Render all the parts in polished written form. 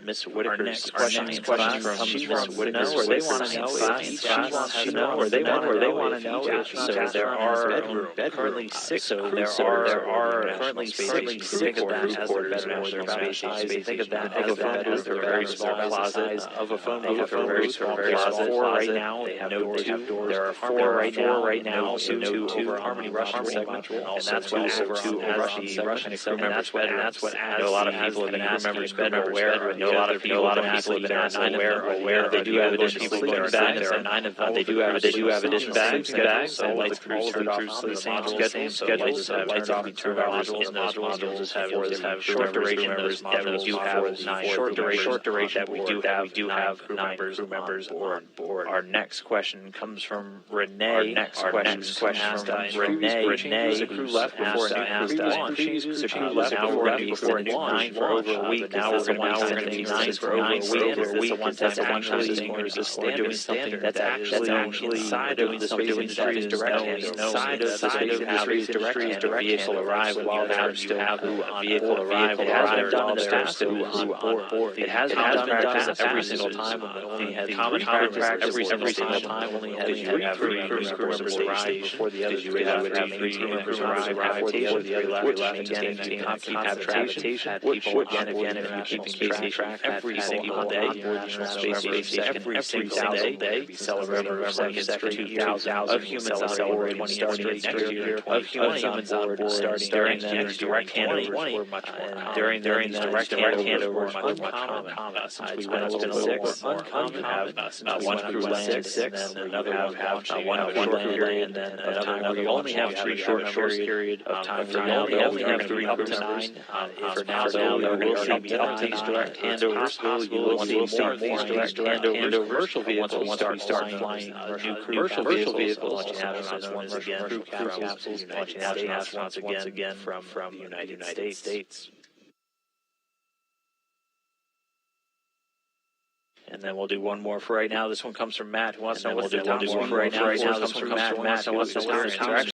Miss Whitaker's question comes from Miss Whitaker, where they want to know if each wants to know, or they want to know if each astronaut has a bedroom. currently six. So there are currently six. Think of that as their bedroom. They're about size. Think of that as their very small closet of a phone booth, or very small closet. Right now, they have doors. There are four right now. So two Harmony Russian segment, and that's what also two Russian segment. And that's what adds. A lot of people have been asking where. A lot of people have been asking where. They do have additional sleeping bags. They do have additional bags. So lights through schedule. Lights off and turn on modules. Modules have short duration. We do have 9 short duration. We do have 9 crew members on board. Our next question comes from Renee. Our next question from Renee. Renee, who left before a crew left before a new 9 for over a week. Now we're going to be 9 for over a week. That's actually doing something that's actually inside of the space industry's direction. Inside of the space industry's direction, the vehicle arrived while there still have a vehicle arrived. It has been done in the past who on board. It has been done in the past every single time. Only had common practice every single time. Only had 3 crew members arrive before the others. You would have 3 crew members arrive before the other left. Again, if you have transportation, people again if you keep track every single day. International Space Station every single day. We celebrate our second 2,000 of humans on board 20 next year. Of humans on board starting during the direct handovers were much more during the direct handovers were much uncommon. Since we went up to 6, uncommon to have one crew land 6, and then another have one crew land, and then another we only have 3 short period of time. For now, they only have 3 up to 9. For now, there will see up these direct handovers. You will see more of these direct handovers. Commercial vehicles once we start flying new commercial vehicles. Launching astronauts again, crew capsules, launching astronauts once again from the United States. And then we'll do one more for right now. This one comes from Matt, who wants to know what the top one for right now. This one comes from Matt, who wants to know what's the interaction.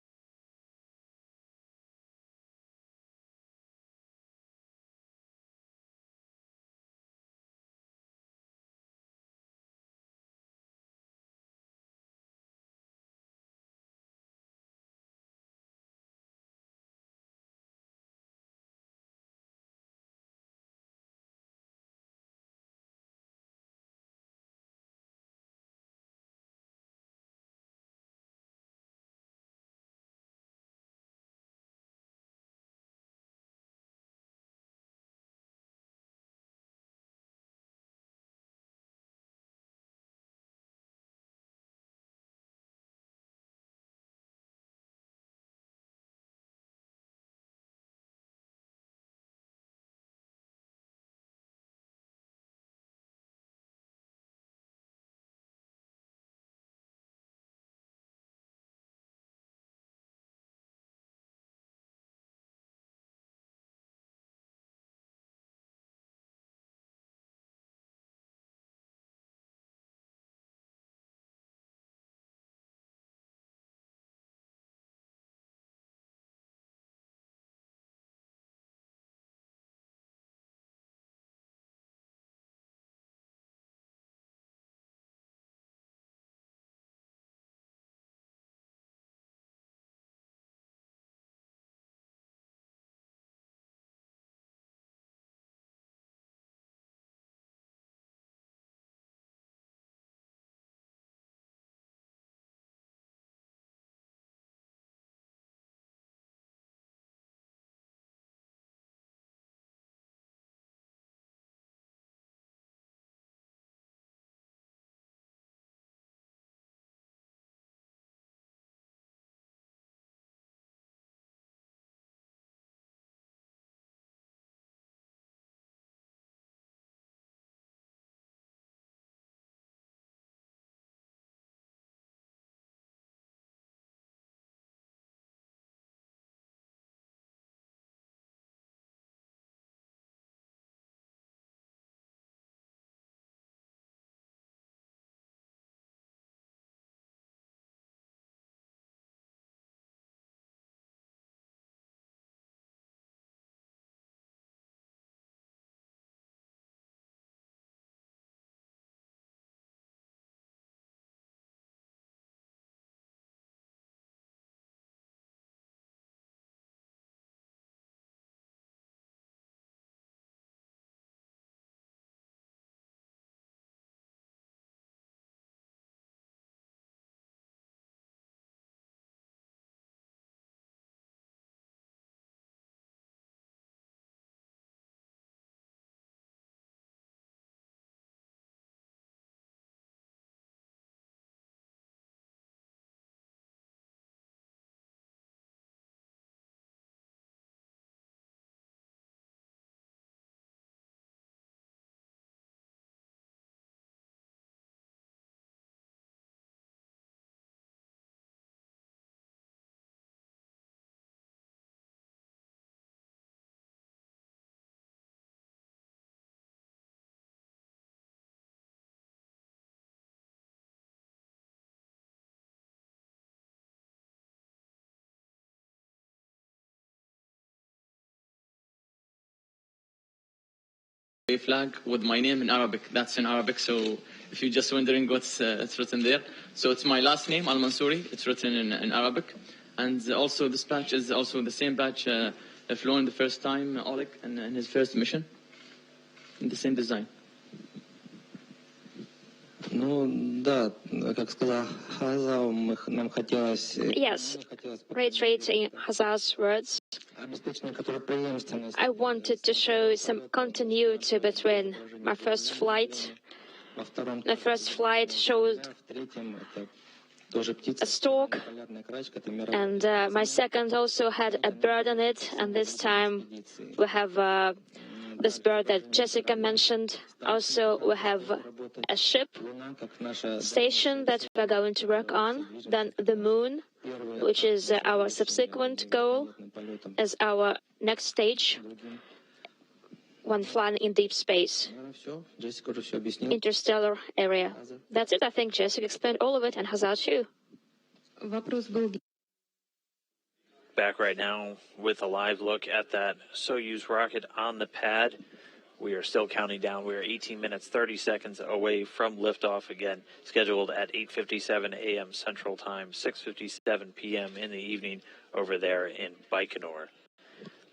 flag with my name in Arabic. That's in Arabic, so if you're just wondering what's it's written there. So it's my last name, Almansoori. It's written in Arabic. And also this badge is also the same badge flown the first time, Oleg, in his first mission, in the same design. Yes, reiterating Hazzaa's words, I wanted to show some continuity between my first flight. My first flight showed a stork, and my second also had a bird on it, and this time we have this bird that Jessica mentioned. Also, we have a ship station that we're going to work on, then the moon, which is our subsequent goal as our next stage when flying in deep space, interstellar area. That's it. I think Jessica explained all of it, and Hazzaa too. Back right now with a live look at that Soyuz rocket on the pad. We are still counting down. We are 18 minutes, 30 seconds away from liftoff again, scheduled at 8:57 a.m. Central Time, 6:57 p.m. in the evening over there in Baikonur.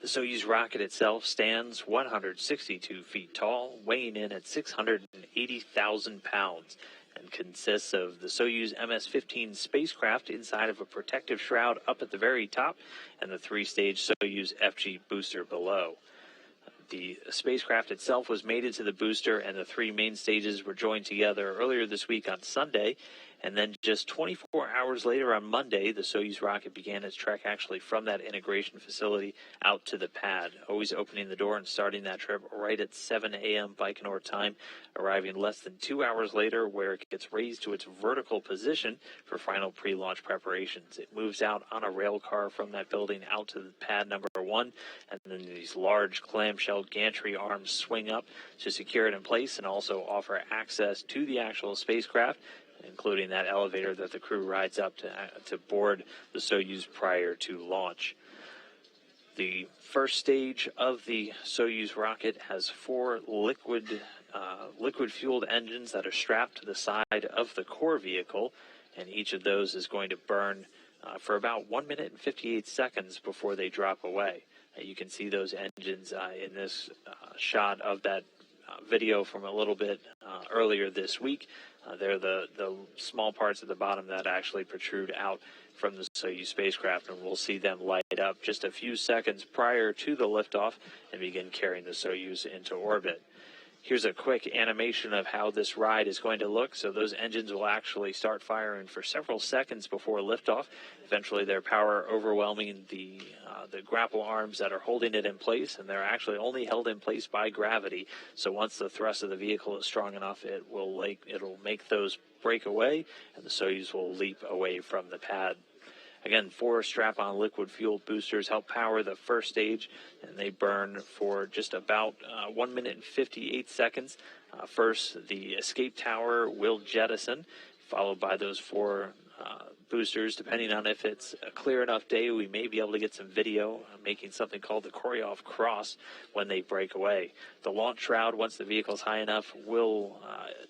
The Soyuz rocket itself stands 162 feet tall, weighing in at 680,000 pounds, and consists of the Soyuz MS-15 spacecraft inside of a protective shroud up at the very top, and the three-stage Soyuz FG booster below. The spacecraft itself was mated to the booster, and the three main stages were joined together earlier this week on Sunday. And then just 24 hours later on Monday, the Soyuz rocket began its trek actually from that integration facility out to the pad, always opening the door and starting that trip right at 7 a.m. Baikonur time, arriving less than 2 hours later where it gets raised to its vertical position for final pre-launch preparations. It moves out on a rail car from that building out to the pad number 1, and then these large clamshell gantry arms swing up to secure it in place and also offer access to the actual spacecraft, including that elevator that the crew rides up to board the Soyuz prior to launch. The first stage of the Soyuz rocket has 4 liquid-fueled engines that are strapped to the side of the core vehicle, and each of those is going to burn for about 1 minute and 58 seconds before they drop away. You can see those engines in this shot of that video from a little bit earlier this week. They're the small parts at the bottom that actually protrude out from the Soyuz spacecraft, and we'll see them light up just a few seconds prior to the liftoff and begin carrying the Soyuz into orbit. Here's a quick animation of how this ride is going to look. So those engines will actually start firing for several seconds before liftoff. Eventually, their power overwhelming the grapple arms that are holding it in place, and they're actually only held in place by gravity. So once the thrust of the vehicle is strong enough, it'll make those break away, and the Soyuz will leap away from the pad. Again, 4 strap-on liquid-fueled boosters help power the first stage, and they burn for just about 1 minute and 58 seconds. First, the escape tower will jettison, followed by those 4 boosters. Depending on if it's a clear enough day, we may be able to get some video making something called the Koryov cross when they break away. The launch shroud, once the vehicle's high enough, will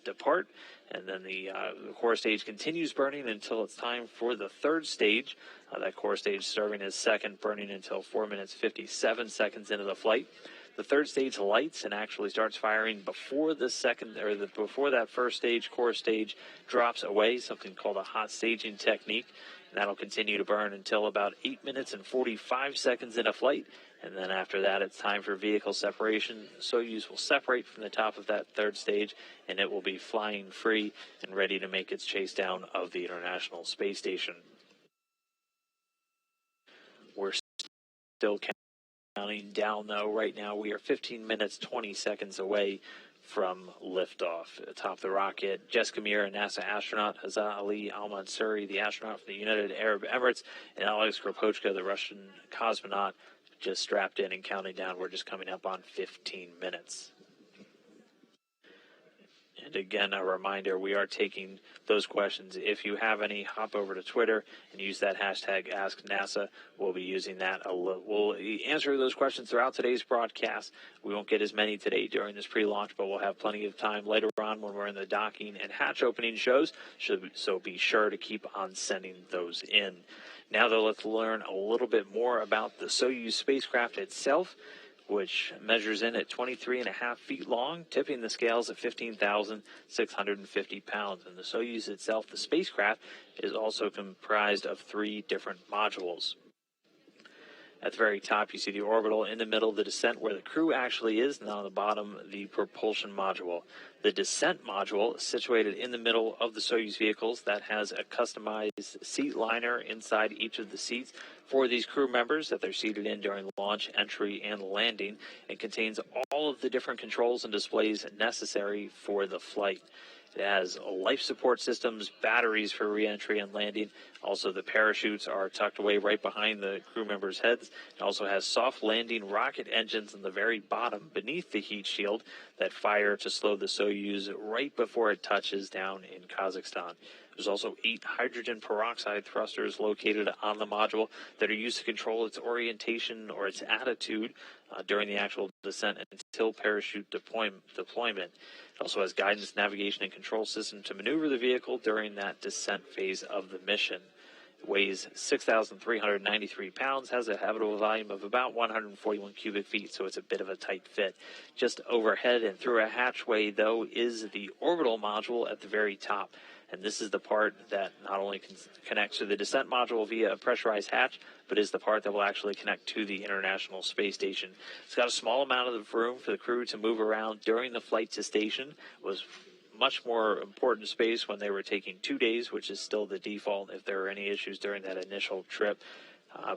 depart, and then the core stage continues burning until it's time for the third stage. That core stage serving as second, burning until 4 minutes 57 seconds into the flight. The third stage lights and actually starts firing before before that first stage, core stage, drops away, something called a hot staging technique. And that'll continue to burn until about 8 minutes and 45 seconds into flight. And then after that, it's time for vehicle separation. Soyuz will separate from the top of that third stage, and it will be flying free and ready to make its chase down of the International Space Station. We're still counting down, though. Right now, we are 15 minutes, 20 seconds away from liftoff. Atop the rocket, Jessica Meir, a NASA astronaut, Hazzaa Ali Almansoori, the astronaut from the United Arab Emirates, and Oleg Skripochka, the Russian cosmonaut, just strapped in and counting down. We're just coming up on 15 minutes. And again, a reminder, we are taking those questions. If you have any, hop over to Twitter and use that hashtag AskNASA. We'll be using that. We'll answer those questions throughout today's broadcast. We won't get as many today during this pre-launch, but we'll have plenty of time later on when we're in the docking and hatch opening shows. So be sure to keep on sending those in. Now, though, let's learn a little bit more about the Soyuz spacecraft itself, which measures in at 23.5 feet long, tipping the scales at 15,650 pounds. And the Soyuz itself, the spacecraft, is also comprised of 3 different modules. At the very top, you see the orbital. In the middle, the descent, where the crew actually is, and on the bottom, the propulsion module. The descent module is situated in the middle of the Soyuz vehicles. That has a customized seat liner inside each of the seats for these crew members that they're seated in during launch, entry, and landing. It contains all of the different controls and displays necessary for the flight. It has life support systems, batteries for re-entry and landing. Also, the parachutes are tucked away right behind the crew members' heads. It also has soft landing rocket engines on the very bottom beneath the heat shield that fire to slow the Soyuz right before it touches down in Kazakhstan. There's also 8 hydrogen peroxide thrusters located on the module that are used to control its orientation or its attitude during the actual descent until parachute deployment. It also has guidance, navigation, and control system to maneuver the vehicle during that descent phase of the mission. It weighs 6,393 pounds, has a habitable volume of about 141 cubic feet, so it's a bit of a tight fit. Just overhead and through a hatchway, though, is the orbital module at the very top. And this is the part that not only connects to the descent module via a pressurized hatch, but is the part that will actually connect to the International Space Station. It's got a small amount of room for the crew to move around during the flight to station. It was much more important space when they were taking 2 days, which is still the default if there were any issues during that initial trip.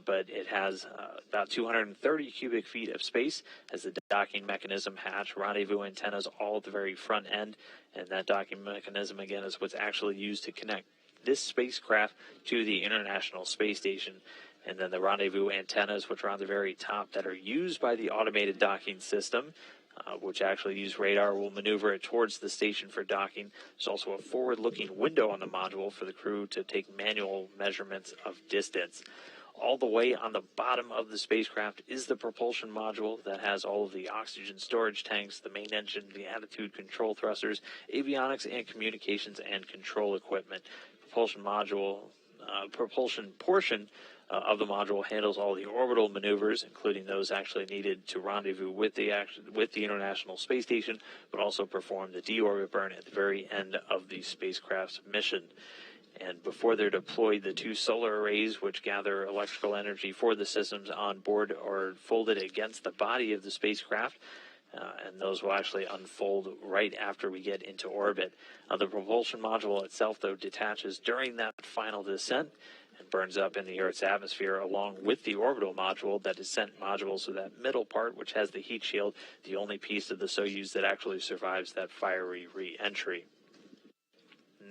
But it has about 230 cubic feet of space, has the docking mechanism, hatch, rendezvous antennas all at the very front end, and that docking mechanism, again, is what's actually used to connect this spacecraft to the International Space Station. And then the rendezvous antennas, which are on the very top, that are used by the automated docking system, which actually use radar, will maneuver it towards the station for docking. There's also a forward-looking window on the module for the crew to take manual measurements of distance. All the way on the bottom of the spacecraft is the propulsion module that has all of the oxygen storage tanks, the main engine, the attitude control thrusters, avionics, and communications and control equipment. Propulsion portion of the module handles all the orbital maneuvers, including those actually needed to rendezvous with the International Space Station, but also perform the deorbit burn at the very end of the spacecraft's mission. And before they're deployed, the 2 solar arrays, which gather electrical energy for the systems on board, are folded against the body of the spacecraft, and those will actually unfold right after we get into orbit. The propulsion module itself, though, detaches during that final descent and burns up in the Earth's atmosphere along with the orbital module, that descent module, so that middle part, which has the heat shield, the only piece of the Soyuz that actually survives that fiery re-entry.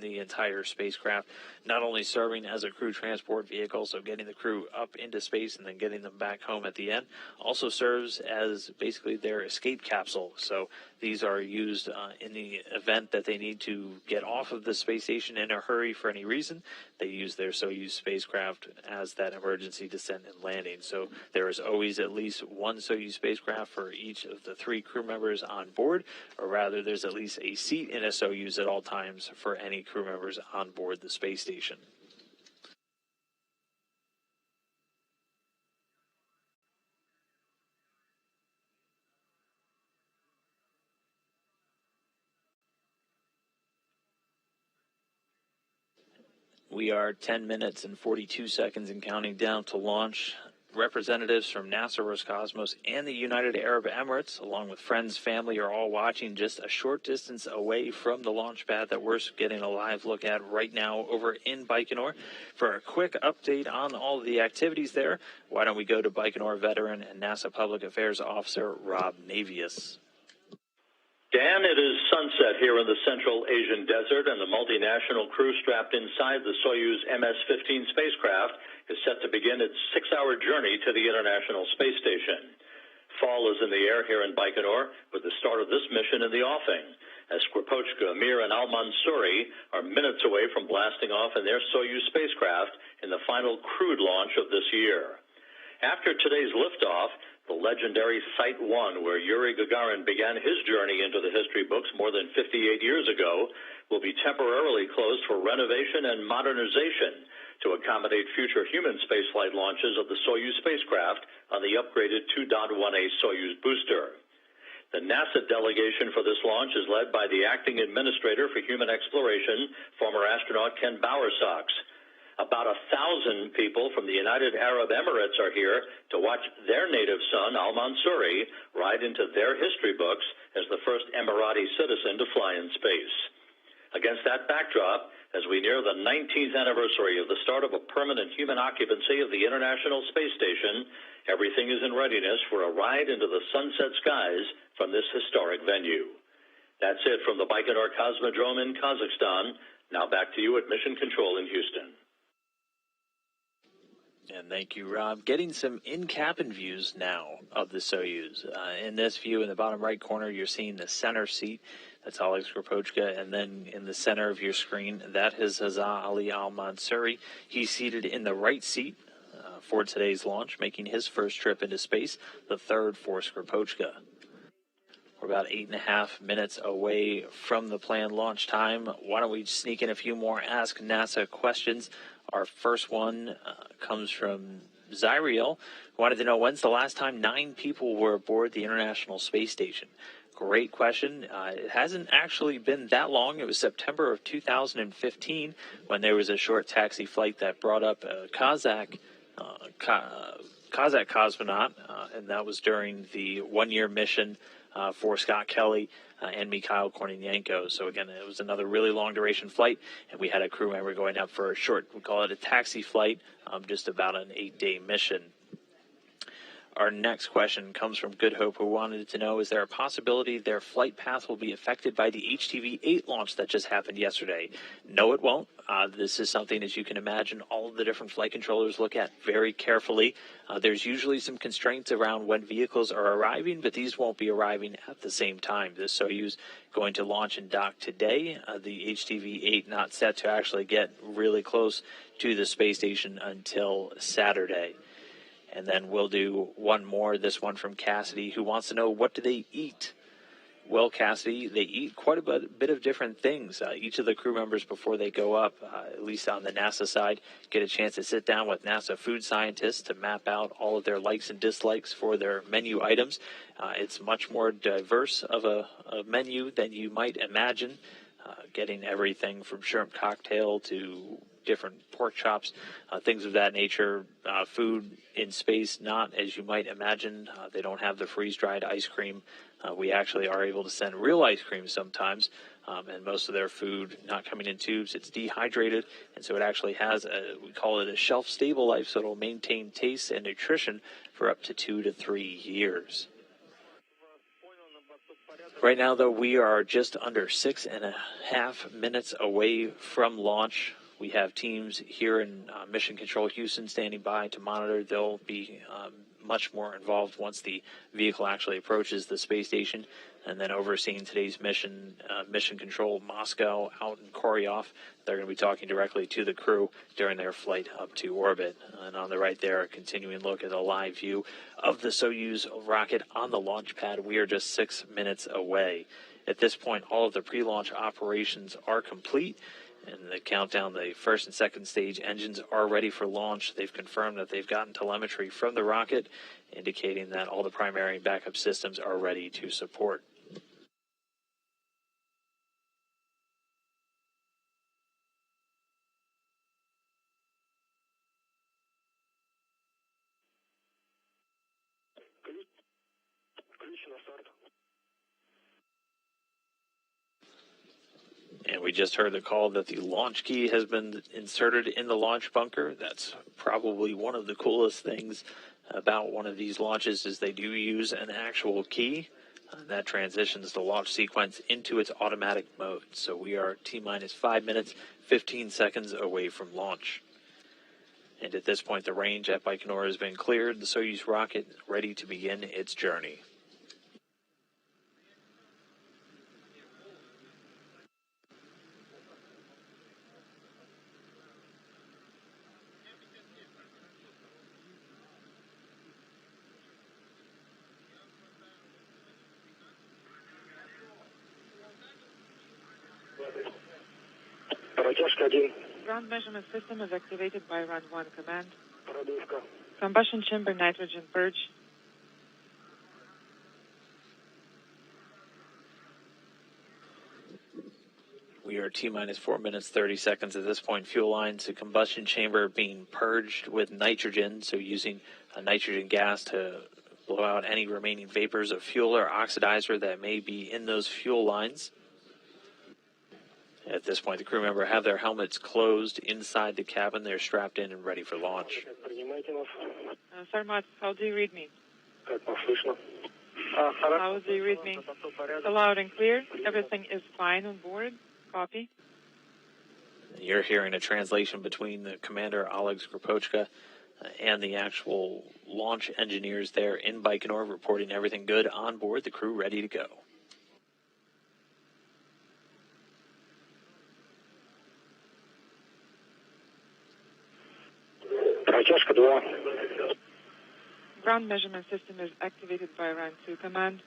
The entire spacecraft, not only serving as a crew transport vehicle, so getting the crew up into space and then getting them back home at the end, also serves as basically their escape capsule. So these are used in the event that they need to get off of the space station in a hurry for any reason. They use their Soyuz spacecraft as that emergency descent and landing. So there is always at least one Soyuz spacecraft for each of the 3 crew members on board, or rather there's at least a seat in a Soyuz at all times for any crew members on board the space station. We are 10 minutes and 42 seconds and counting down to launch. Representatives from NASA, Roscosmos, and the United Arab Emirates, along with friends, family, are all watching just a short distance away from the launch pad that we're getting a live look at right now over in Baikonur. For a quick update on all of the activities there, why don't we go to Baikonur veteran and NASA Public Affairs Officer Rob Navius. Dan, it is sunset here in the Central Asian desert, and the multinational crew strapped inside the Soyuz MS-15 spacecraft is set to begin its 6-hour journey to the International Space Station. Fall is in the air here in Baikonur with the start of this mission in the offing. as Skripochka, Meir, and Almansoori are minutes away from blasting off in their Soyuz spacecraft in the final crewed launch of this year. After today's liftoff, the legendary Site 1, where Yuri Gagarin began his journey into the history books more than 58 years ago, will be temporarily closed for renovation and modernization to accommodate future human spaceflight launches of the Soyuz spacecraft on the upgraded 2.1A Soyuz booster. The NASA delegation for this launch is led by the acting administrator for human exploration, former astronaut Ken Bowersox. About 1,000 people from the United Arab Emirates are here to watch their native son, Almansoori, ride into their history books as the first Emirati citizen to fly in space. Against that backdrop, as we near the 19th anniversary of the start of a permanent human occupancy of the International Space Station, everything is in readiness for a ride into the sunset skies from this historic venue. That's it from the Baikonur Cosmodrome in Kazakhstan. Now back to you at Mission Control in Houston. And thank you, Rob. Getting some in-cabin views now of the Soyuz. In this view, in the bottom right corner, you're seeing the center seat. That's Oleg Skripochka. And then in the center of your screen, that is Hazzaa Ali Almansoori. He's seated in the right seat for today's launch, making his first trip into space, the third for Skripochka. We're about 8.5 minutes away from the planned launch time. Why don't we sneak in a few more Ask NASA questions? Our first one comes from Zyriel, who wanted to know, when's the last time 9 people were aboard the International Space Station? Great question. It hasn't actually been that long. It was September of 2015 when there was a short taxi flight that brought up a Kazakh cosmonaut, and that was during the one-year mission for Scott Kelly and Mikhail Kornienko. So again, it was another really long duration flight, and we had a crew member going up for a short, we call it a taxi flight, just about an 8-day mission. Our next question comes from Good Hope, who wanted to know, is there a possibility their flight path will be affected by the HTV-8 launch that just happened yesterday? No, it won't. This is something, as you can imagine, all of the different flight controllers look at very carefully. There's usually some constraints around when vehicles are arriving, but these won't be arriving at the same time. The Soyuz going to launch and dock today. The HTV-8 not set to actually get really close to the space station until Saturday. And then we'll do one more, this one from Cassidy, who wants to know, what do they eat? Well, Cassidy, they eat quite a bit of different things. Each of the crew members, before they go up, at least on the NASA side, get a chance to sit down with NASA food scientists to map out all of their likes and dislikes for their menu items. It's much more diverse of a menu than you might imagine, getting everything from shrimp cocktail to different pork chops, things of that nature. Food in space, not as you might imagine. They don't have the freeze-dried ice cream. We actually are able to send real ice cream sometimes, and most of their food not coming in tubes. It's dehydrated, and so it actually has we call it a shelf-stable life, so it'll maintain taste and nutrition for up to 2 to 3 years. Right now, though, we are just under 6.5 minutes away from launch. We have teams here in Mission Control Houston standing by to monitor. They'll be much more involved once the vehicle actually approaches the space station, and then overseeing today's mission, Mission Control Moscow out in Koryov. They're going to be talking directly to the crew during their flight up to orbit. And on the right there, a continuing look at a live view of the Soyuz rocket on the launch pad. We are just 6 minutes away. At this point, all of the pre-launch operations are complete. And the countdown, the first and second stage engines are ready for launch. They've confirmed that they've gotten telemetry from the rocket, indicating that all the primary and backup systems are ready to support. And we just heard the call that the launch key has been inserted in the launch bunker. That's probably one of the coolest things about one of these launches is they do use an actual key. That transitions the launch sequence into its automatic mode. So we are T-minus 5 minutes, 15 seconds away from launch. And at this point, the range at Baikonur has been cleared. The Soyuz rocket ready to begin its journey. Ground measurement system is activated by Run 1 command. Combustion chamber nitrogen purge. We are T-minus 4 minutes, 30 seconds at this point. Fuel lines, the combustion chamber being purged with nitrogen, so using a nitrogen gas to blow out any remaining vapors of fuel or oxidizer that may be in those fuel lines. At this point, the crew member have their helmets closed inside the cabin. They're strapped in and ready for launch. Sarmat, how do you read me? How do you read me? Loud and clear. Everything is fine on board. Copy. You're hearing a translation between the commander, Oleg Skripochka, and the actual launch engineers there in Baikonur, reporting everything good on board, the crew ready to go. Ground measurement system is activated by Run 2 command.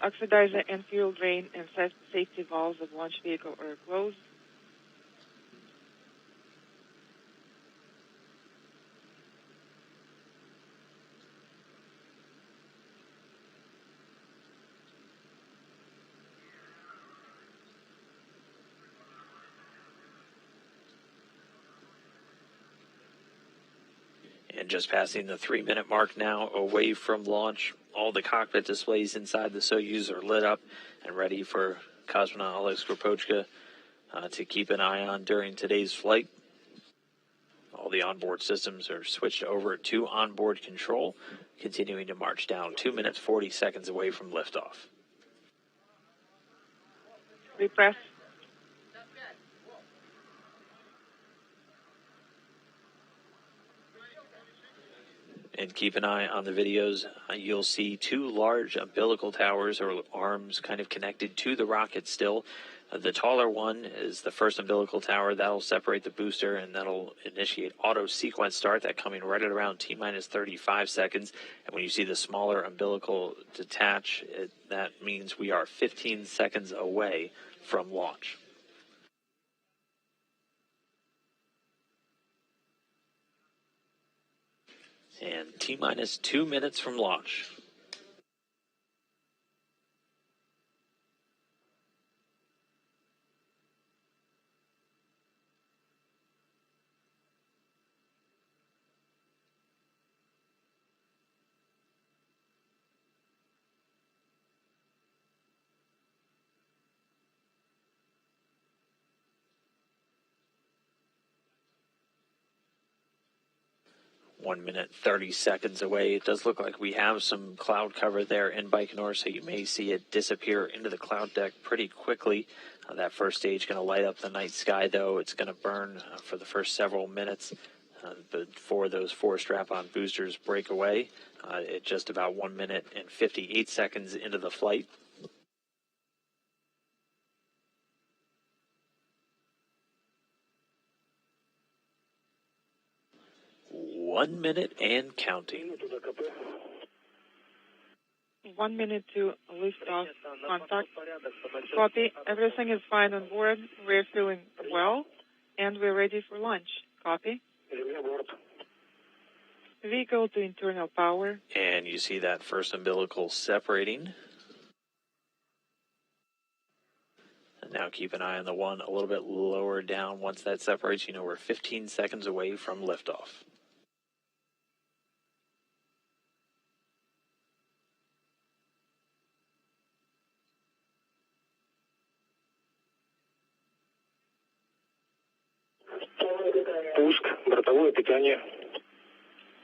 Oxidizer and fuel drain and safety valves of launch vehicle are closed. And just passing the 3-minute mark now, away from launch. All the cockpit displays inside the Soyuz are lit up and ready for cosmonaut Oleg Skripochka to keep an eye on during today's flight. All the onboard systems are switched over to onboard control, continuing to march down 2 minutes, 40 seconds away from liftoff. Repress. And keep an eye on the videos. You'll see 2 large umbilical towers or arms kind of connected to the rocket still. The taller one is the first umbilical tower. That'll separate the booster, and that'll initiate auto sequence start. That coming right at around T-minus 35 seconds. And when you see the smaller umbilical detach, that means we are 15 seconds away from launch. And T-minus 2 minutes from launch. One minute, 30 seconds away. It does look like we have some cloud cover there in Baikonur, so you may see it disappear into the cloud deck pretty quickly. That first stage going to light up the night sky, though. It's going to burn for the first several minutes before those 4 strap-on boosters break away at just about 1 minute and 58 seconds into the flight. 1 minute and counting. 1 minute to liftoff contact. Copy. Everything is fine on board. We're feeling well, and we're ready for launch. Copy. Vehicle to internal power. And you see that first umbilical separating. And now keep an eye on the one a little bit lower down. Once that separates, you know we're 15 seconds away from liftoff.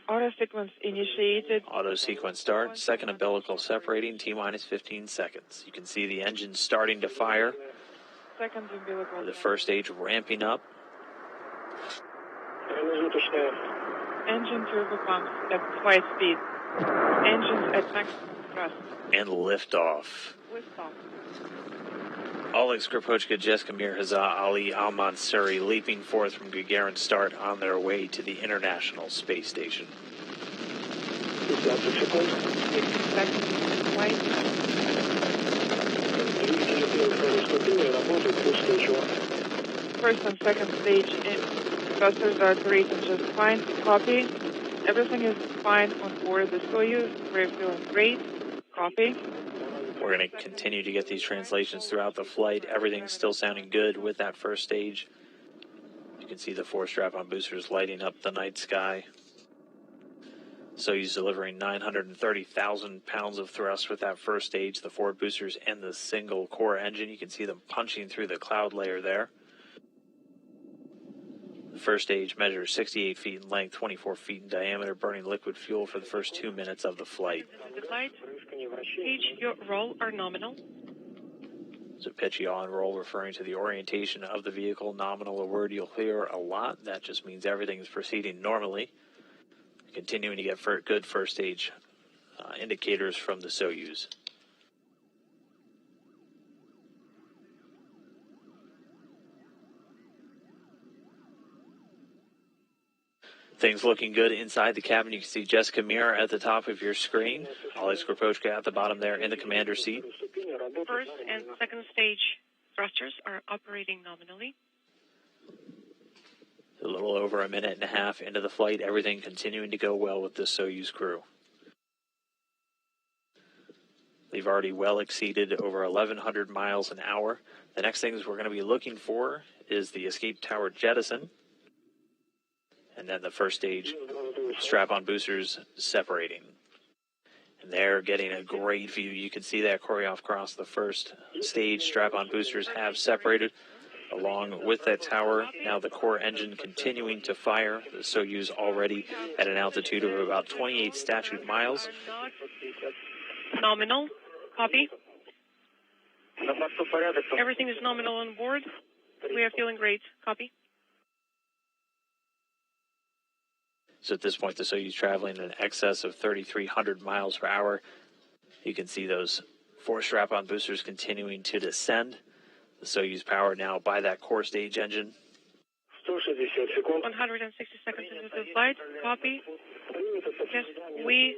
Auto sequence initiated. Auto sequence start. Second umbilical separating. T-minus 15 seconds. You can see the engine starting to fire. Second umbilical. The first stage ramping up. Engine turbo pumps at flight speed. Engines at maximum thrust. And liftoff. Liftoff. Oleg Skripochka, Jessica Meir, Hazzaa Ali Almansoori leaping forth from Gagarin start on their way to the International Space Station. First and second stage thrusters are operating just fine. Copy. Everything is fine on board the Soyuz. We're feeling great. Copy. We're going to continue to get these translations throughout the flight. Everything's still sounding good with that first stage. You can see the 4 strap-on boosters lighting up the night sky. Soyuz delivering 930,000 pounds of thrust with that first stage, the 4 boosters and the single core engine. You can see them punching through the cloud layer there. The first stage measures 68 feet in length, 24 feet in diameter, burning liquid fuel for the first 2 minutes of the flight. Pitch, your roll are nominal. So pitch, yaw, and roll referring to the orientation of the vehicle. Nominal, a word you'll hear a lot. That just means everything is proceeding normally. Continuing to get good first stage indicators from the Soyuz. Things looking good inside the cabin. You can see Jessica Meir at the top of your screen. Oleg Skripochka at the bottom there in the commander's seat. First and second stage thrusters are operating nominally. A little over a minute and a half into the flight, everything continuing to go well with the Soyuz crew. They've already well exceeded over 1,100 miles an hour. The next things we're going to be looking for is the escape tower jettison, and then the first stage strap-on boosters separating. And they're getting a great view. You can see that choreograph across the first stage. Strap-on boosters have separated along with that tower. Now the core engine continuing to fire. The Soyuz already at an altitude of about 28 statute miles. Nominal. Copy. Everything is nominal on board. We are feeling great. Copy. So at this point, the Soyuz traveling in excess of 3,300 miles per hour. You can see those 4 strap-on boosters continuing to descend. The Soyuz powered now by that core stage engine. 160 seconds into the flight. Copy. Yes, we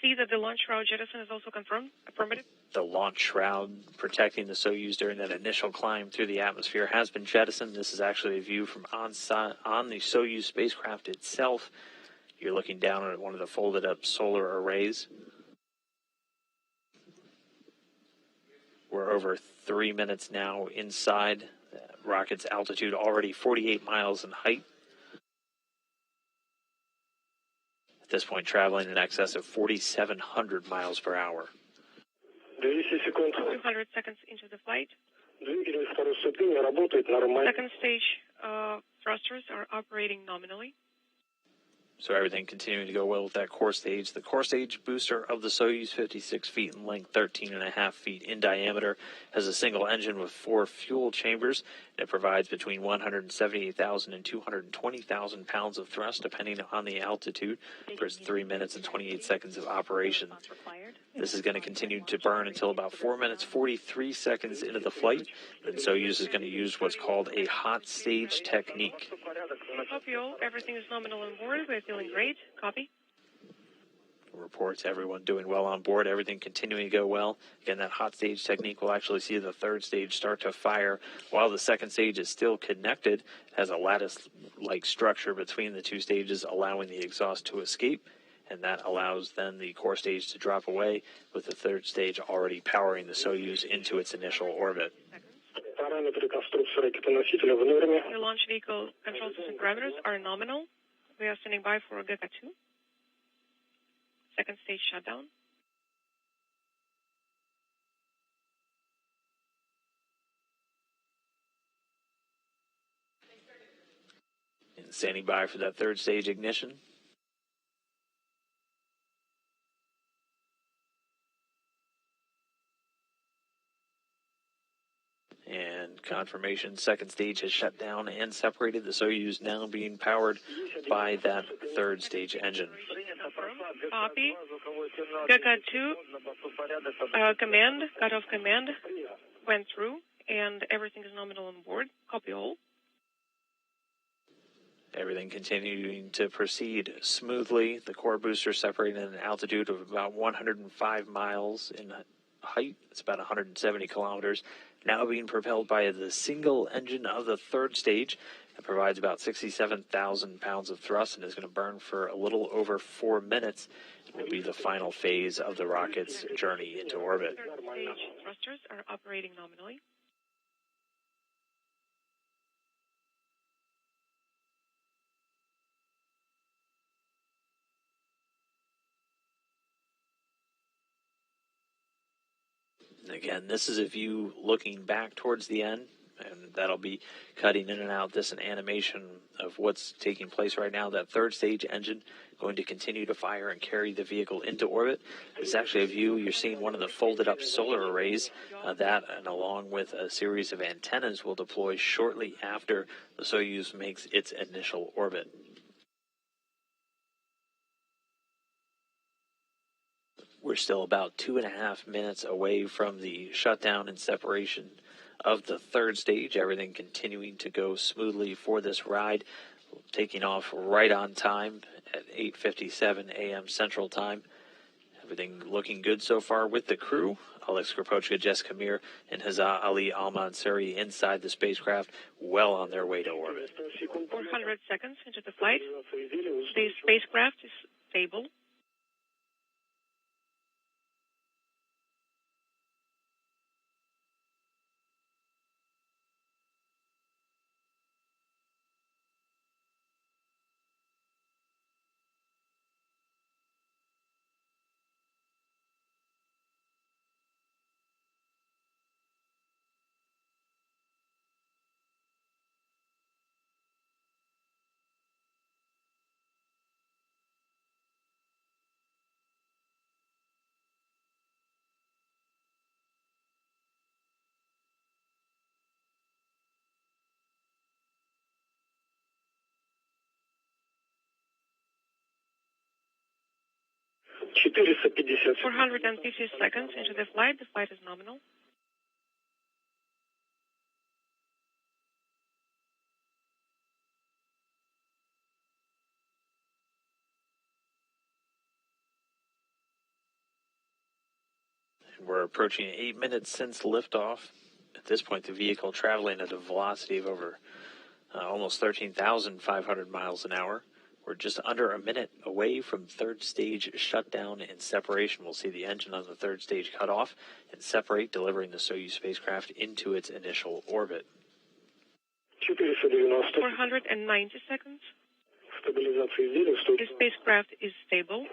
see that the launch route jettison is also confirmed. Affirmative. The launch shroud protecting the Soyuz during that initial climb through the atmosphere has been jettisoned. This is actually a view from on the Soyuz spacecraft itself. You're looking down at one of the folded-up solar arrays. We're over 3 minutes now inside. The rocket's altitude already 48 miles in height. At this point, traveling in excess of 4,700 miles per hour. 200 seconds into the flight. Second stage thrusters are operating nominally. So everything continuing to go well with that core stage. The core stage booster of the Soyuz, 56 feet in length, 13.5 feet in diameter, has a single engine with 4 fuel chambers. It provides between 178,000 and 220,000 pounds of thrust, depending on the altitude, for its 3 minutes and 28 seconds of operation. This is going to continue to burn until about 4 minutes, 43 seconds into the flight. And Soyuz is going to use what's called a hot stage technique. Copy all. Everything is nominal on board. We're feeling great. Copy. Reports everyone doing well on board, everything continuing to go well. Again, that hot stage technique will actually see the third stage start to fire while the second stage is still connected. It has a lattice-like structure between the 2 stages, allowing the exhaust to escape, and that allows then the core stage to drop away, with the third stage already powering the Soyuz into its initial orbit. The launch vehicle control system parameters are nominal. We are standing by for Gaka 2. Second stage shutdown. And standing by for that third stage ignition. And confirmation, second stage has shut down and separated. The Soyuz now being powered by that third stage engine. Copy. Gaka 2, command, cutoff command. went through, and everything is nominal on board. Copy all. Everything continuing to proceed smoothly. The core booster separating at an altitude of about 105 miles in height. It's about 170 kilometers. Now being propelled by the single engine of the third stage. It provides about 67,000 pounds of thrust and is going to burn for a little over 4 minutes. It will be the final phase of the rocket's journey into orbit. Third stage thrusters are operating nominally. Again, this is a view looking back towards the end, and that'll be cutting in and out this an animation of what's taking place right now. That third stage engine going to continue to fire and carry the vehicle into orbit. It's actually a view you're seeing one of the folded up solar arrays. That, and along with a series of antennas, will deploy shortly after the Soyuz makes its initial orbit. We're still about 2.5 minutes away from the shutdown and separation of the third stage. Everything continuing to go smoothly for this ride, taking off right on time at 8:57 a.m. Central Time. Everything looking good so far with the crew. Oleg Skripochka, Jessica Meir, and Hazzaa Ali Almansoori inside the spacecraft, well on their way to orbit. 400 seconds into the flight. The spacecraft is stable. $450. 450 seconds into the flight. The flight is nominal. We're approaching 8 minutes since liftoff. At this point, the vehicle traveling at a velocity of over almost 13,500 miles an hour. We're just under a minute away from third stage shutdown and separation. We'll see the engine on the third stage cut off and separate, delivering the Soyuz spacecraft into its initial orbit. 490 seconds. The spacecraft is stable.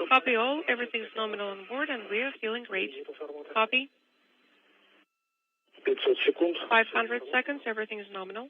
Copy all. Everything's nominal on board, and we are feeling great. Copy. 500 seconds. Everything is nominal.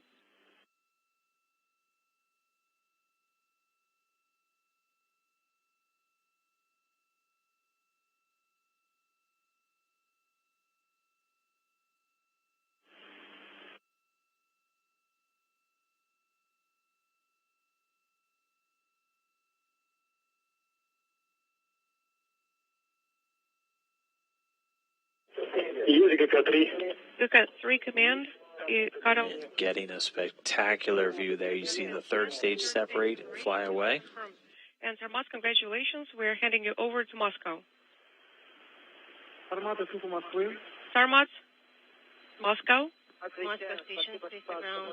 Yuka 3 command. Cut off. Getting a spectacular view there. You see the third stage separate and fly away. And Sarmat, congratulations. We're handing you over to Moscow. Sarmat, Moscow.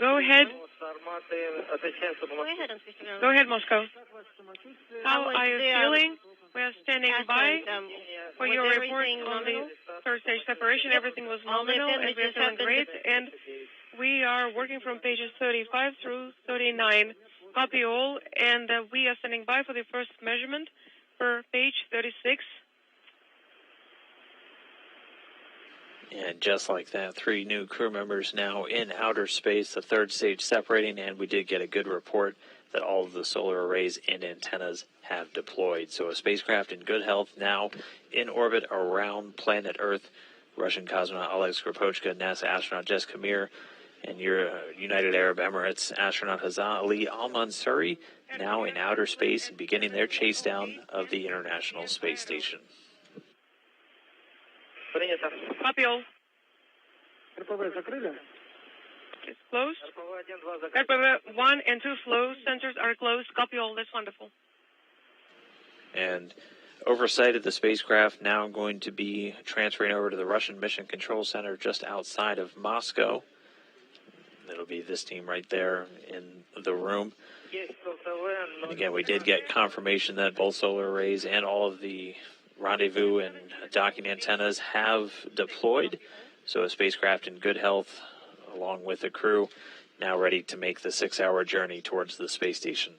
Go ahead. Go ahead, Moscow. How are you feeling? We are standing by for your report on the third stage separation. Everything was nominal, and we are feeling great. And we are working from pages 35 through 39. Copy all, and we are standing by for the first measurement for page 36. And just like that, 3 new crew members now in outer space, the third stage separating, and we did get a good report that all of the solar arrays and antennas have deployed. So a spacecraft in good health now in orbit around planet Earth. Russian cosmonaut Oleg Skripochka, NASA astronaut Jessica Meir, and your United Arab Emirates astronaut Hazzaa Ali Almansoori now in outer space and beginning their chase down of the International Space Station. Copy all. It's closed. RPV 1 and 2 flow sensors are closed. Copy all. That's wonderful. And oversight of the spacecraft now going to be transferring over to the Russian Mission Control Center just outside of Moscow. It'll be this team right there in the room. And again, we did get confirmation that both solar arrays and all of the rendezvous and docking antennas have deployed. So a spacecraft in good health, along with the crew, now ready to make the 6-hour journey towards the space station.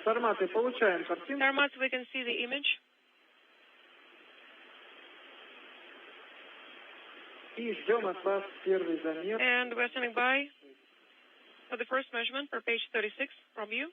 Sarmats, we can see the image. And we're standing by for the first measurement for page 36 from you.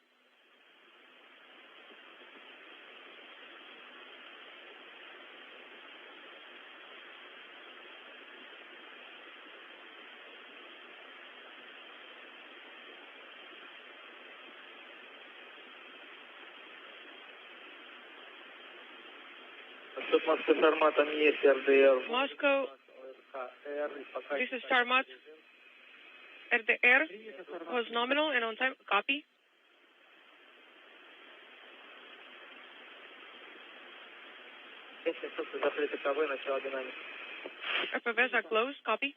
Moscow, this is Sarmat. RDR was nominal and on time. Copy. RPVs are closed. Copy.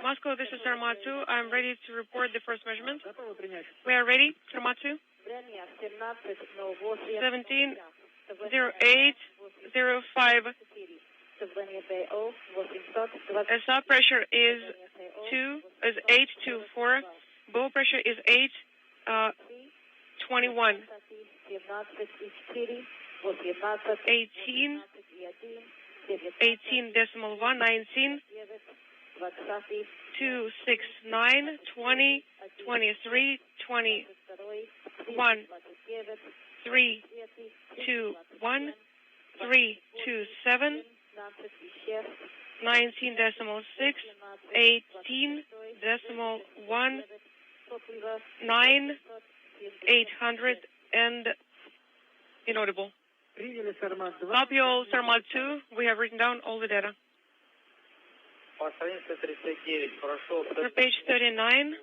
Moscow, this is Sarmat 2. I'm ready to report the first measurement. We are ready, Sarmat 2. 17:08:05. SR pressure is 824. Bow pressure is 821. 18.119. 269 20 23 21 3 2 1 3 2 7 19.6 18.1 9 800 and inaudible. Copy all, Sarmat 2. We have written down all the data. For page 39,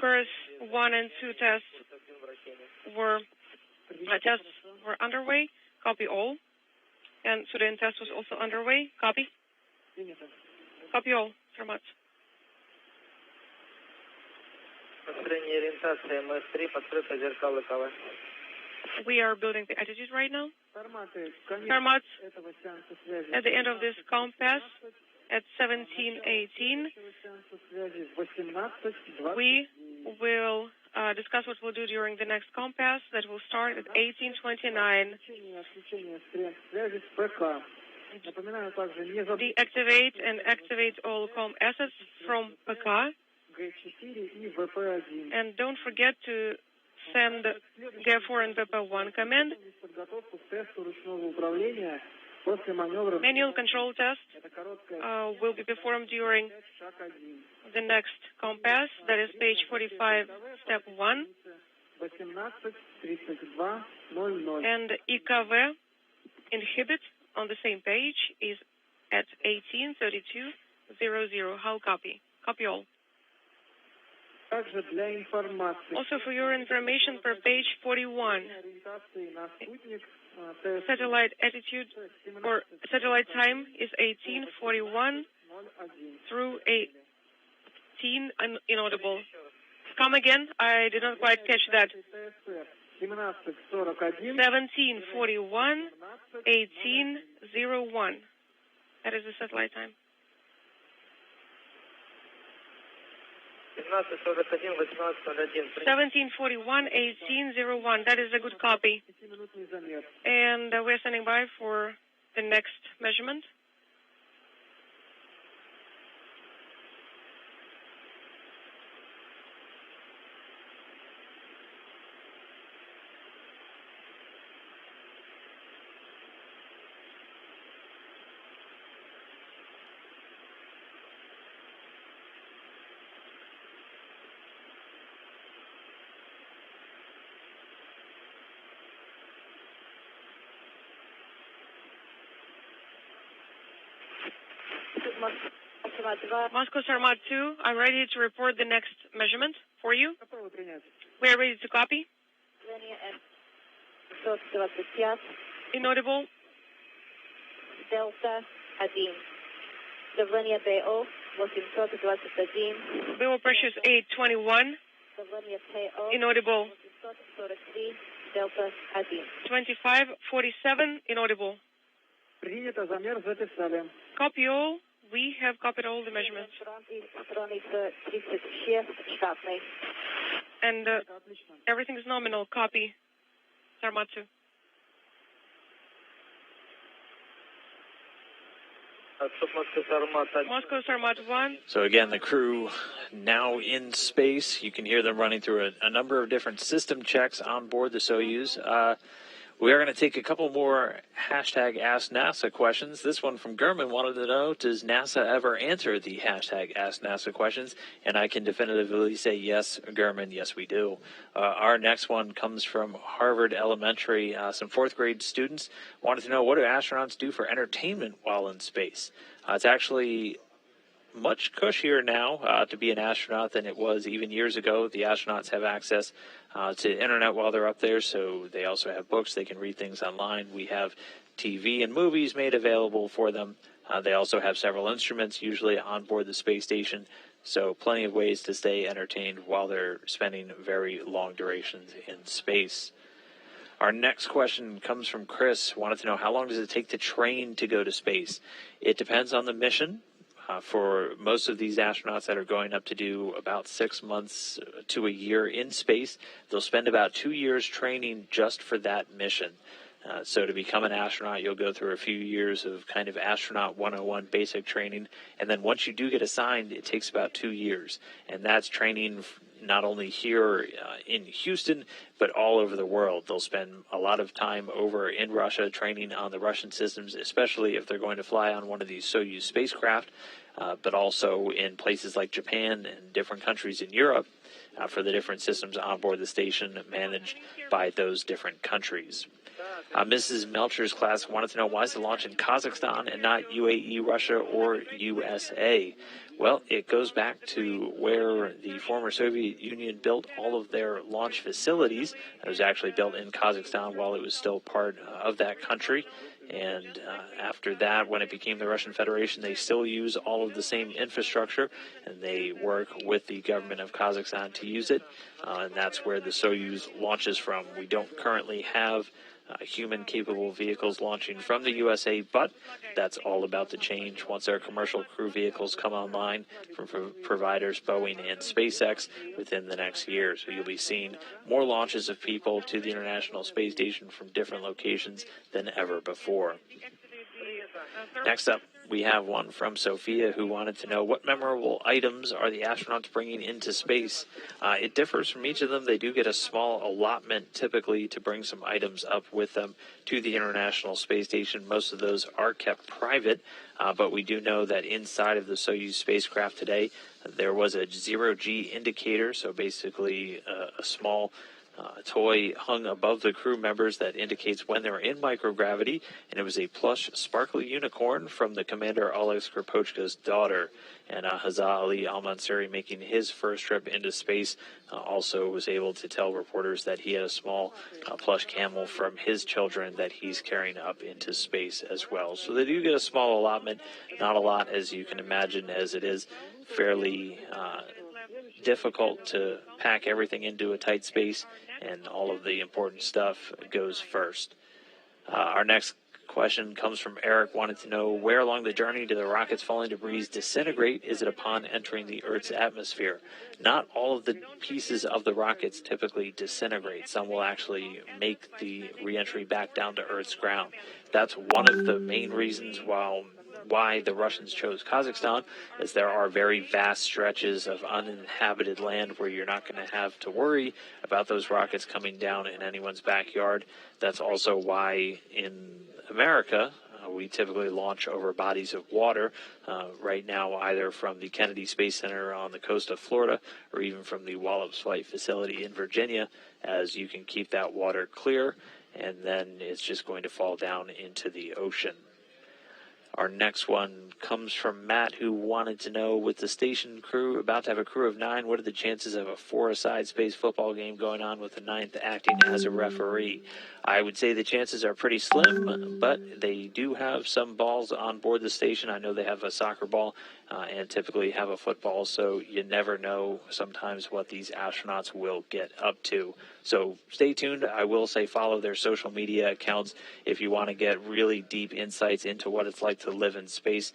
course 1 and 2 tests were underway. Copy all. And Sudan test was also underway. Copy. Copy all, Sarmat. We are building the attitude right now. Sarmat, at the end of this compass, at 17:18, we will discuss what we'll do during the next compass that will start at 18:29. Deactivate and activate all COM assets from PK. And don't forget to send GEF4 and VP1 command. Manual control test will be performed during the next compass, that is page 45, step 1. And EKV inhibit on the same page is at 18:32:00. How copy? Copy all. Also, for your information, per page 41, satellite attitude or satellite time is 18:41 through 18 inaudible. Come again? I did not quite catch that. 17:41, 18:01. That is the satellite time. 17:41, 18:01. That is a good copy. And we're standing by for the next measurement. Moscow Sarmat 2, I'm ready to report the next measurement for you. We are ready to copy. Inaudible. Delta 1. Давление БО 821. BO pressure is 821. Inaudible. 843. Delta 1. 2547. Inaudible. Принято, замер записали. Copy all. We have copied all the measurements. And everything is nominal. Copy. Sarmat 2. Moscow Sarmat 1. So again, the crew now in space. You can hear them running through a number of different system checks on board the Soyuz. We are going to take a couple more hashtag Ask NASA questions. This one from Gurman wanted to know, does NASA ever answer the hashtag Ask NASA questions? And I can definitively say yes, Gurman, yes we do. Our next one comes from Harvard Elementary. Some fourth grade students wanted to know, what do astronauts do for entertainment while in space? It's actually much cushier now to be an astronaut than it was even years ago. The astronauts have access to internet while they're up there, so they also have books. They can read things online. We have TV and movies made available for them. They also have several instruments usually on board the space station, so plenty of ways to stay entertained while they're spending very long durations in space. Our next question comes from Chris. Wanted to know, how long does it take to train to go to space? It depends on the mission. For most of these astronauts that are going up to do about 6 months to a year in space, they'll spend about 2 years training just for that mission. So to become an astronaut, you'll go through a few years of kind of astronaut 101 basic training. And then once you do get assigned, it takes about 2 years. And that's training not only here in Houston, but all over the world. They'll spend a lot of time over in Russia training on the Russian systems, especially if they're going to fly on one of these Soyuz spacecraft, but also in places like Japan and different countries in Europe for the different systems on board the station managed by those different countries. Mrs. Melcher's class wanted to know, why is the launch in Kazakhstan and not UAE, Russia, or USA? Well, it goes back to where the former Soviet Union built all of their launch facilities. It was actually built in Kazakhstan while it was still part of that country. And after that, when it became the Russian Federation, they still use all of the same infrastructure, and they work with the government of Kazakhstan to use it. And that's where the Soyuz launches from. We don't currently have human-capable vehicles launching from the USA, but that's all about to change once our commercial crew vehicles come online from providers Boeing and SpaceX within the next year. So you'll be seeing more launches of people to the International Space Station from different locations than ever before. Next up, we have one from Sophia who wanted to know, what memorable items are the astronauts bringing into space? It differs from each of them. They do get a small allotment typically to bring some items up with them to the International Space Station. Most of those are kept private, but we do know that inside of the Soyuz spacecraft today, there was a zero-G indicator, so basically a small toy hung above the crew members that indicates when they're in microgravity, and it was a plush, sparkly unicorn from the commander Oleg Skripochka's daughter. And Hazzaa Ali Almansoori, making his first trip into space, also was able to tell reporters that he had a small plush camel from his children that he's carrying up into space as well. So they do get a small allotment, not a lot as you can imagine, as it is fairly difficult to pack everything into a tight space, and all of the important stuff goes first. Our next question comes from Eric, wanted to know, where along the journey do the rocket's falling debris disintegrate? Is it upon entering the Earth's atmosphere? Not all of the pieces of the rockets typically disintegrate. Some will actually make the reentry back down to Earth's ground. That's one of the main reasons why the Russians chose Kazakhstan, is there are very vast stretches of uninhabited land where you're not going to have to worry about those rockets coming down in anyone's backyard. That's also why in America we typically launch over bodies of water right now, either from the Kennedy Space Center on the coast of Florida or even from the Wallops Flight Facility in Virginia, as you can keep that water clear, and then it's just going to fall down into the ocean. Our next one comes from Matt, who wanted to know, with the station crew about to have a crew of 9, what are the chances of a 4-a-side space football game going on with the 9th acting as a referee? I would say the chances are pretty slim, but they do have some balls on board the station. I know they have a soccer ball and typically have a football, so you never know sometimes what these astronauts will get up to. So stay tuned. I will say follow their social media accounts if you want to get really deep insights into what it's like to live in space.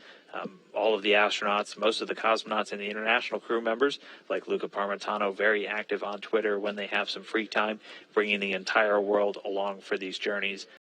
All of the astronauts, most of the cosmonauts and the international crew members, like Luca Parmitano, very active on Twitter when they have some free time, bringing the entire world along for these journeys.